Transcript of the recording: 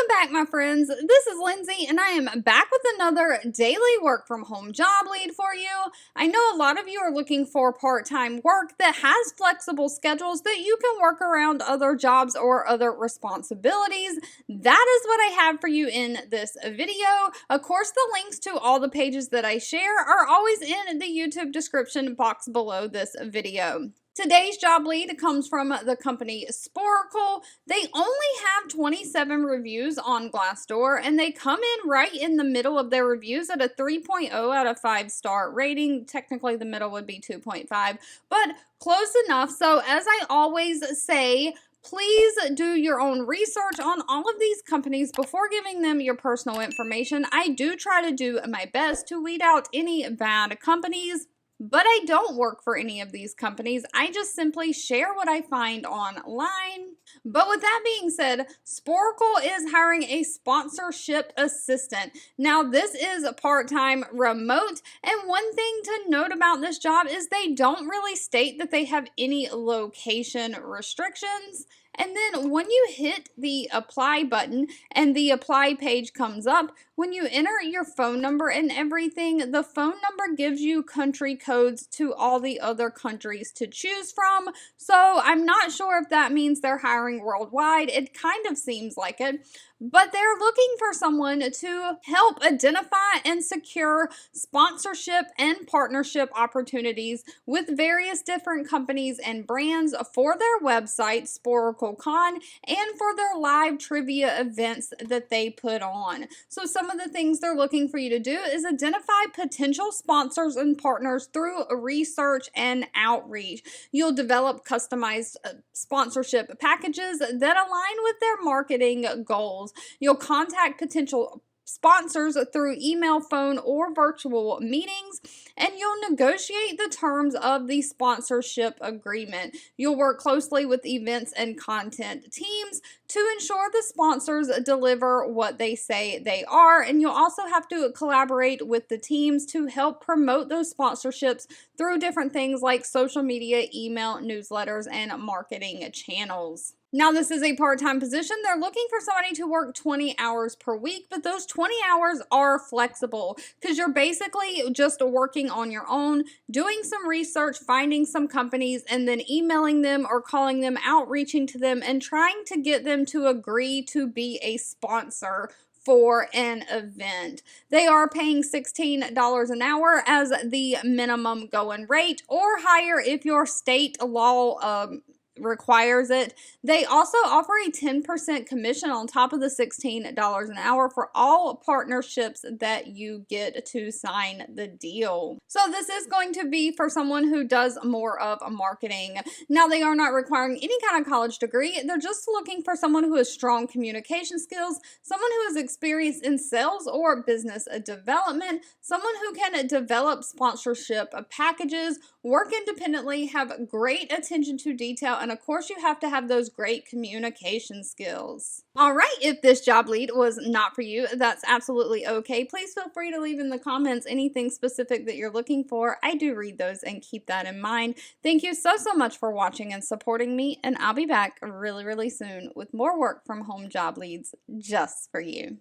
Welcome back, my friends. This is Lindsay, and I am back with another daily work from home job lead for you. I know a lot of you are looking for part-time work that has flexible schedules that you can work around other jobs or other responsibilities. That is what I have for you in this video. Of course, the links to all the pages that I share are always in the YouTube description box below this video. Today's job lead comes from the company Sporacle. They only have 27 reviews on Glassdoor, and they come in right in the middle of their reviews at a 3.0 out of 5-star rating. Technically, the middle would be 2.5, but close enough. So as I always say, please do your own research on all of these companies before giving them your personal information. I do try to do my best to weed out any bad companies, but I don't work for any of these companies. I just simply share what I find online. But with that being said, Sporacle is hiring a sponsorship assistant. Now, this is a part-time remote, and one thing to note about this job is they don't really state that they have any location restrictions. And then when you hit the apply button and the apply page comes up, when you enter your phone number and everything, the phone number gives you country codes to all the other countries to choose from. So I'm not sure if that means they're hiring worldwide. It kind of seems like it. But they're looking for someone to help identify and secure sponsorship and partnership opportunities with various different companies and brands for their website, SporacleCon, and for their live trivia events that they put on. So some of the things they're looking for you to do is identify potential sponsors and partners through research and outreach. You'll develop customized sponsorship packages that align with their marketing goals. You'll contact potential sponsors through email, phone, or virtual meetings, and you'll negotiate the terms of the sponsorship agreement. You'll work closely with events and content teams to ensure the sponsors deliver what they say they are, and you'll also have to collaborate with the teams to help promote those sponsorships through different things like social media, email, newsletters, and marketing channels. Now, this is a part-time position. They're looking for somebody to work 20 hours per week, but those 20 hours are flexible because you're basically just working on your own, doing some research, finding some companies, and then emailing them or calling them, outreaching to them, and trying to get them to agree to be a sponsor for an event. They are paying $16 an hour as the minimum going rate, or higher if your state law requires it. They also offer a 10% commission on top of the $16 an hour for all partnerships that you get to sign the deal. So this is going to be for someone who does more of marketing. Now, they are not requiring any kind of college degree. They're just looking for someone who has strong communication skills, someone who is experienced in sales or business development, someone who can develop sponsorship packages, work independently, have great attention to detail, and of course, you have to have those great communication skills. All right, if this job lead was not for you, that's absolutely okay. Please feel free to leave in the comments anything specific that you're looking for. I do read those and keep that in mind. Thank you so much for watching and supporting me, and I'll be back really soon with more work from home job leads just for you.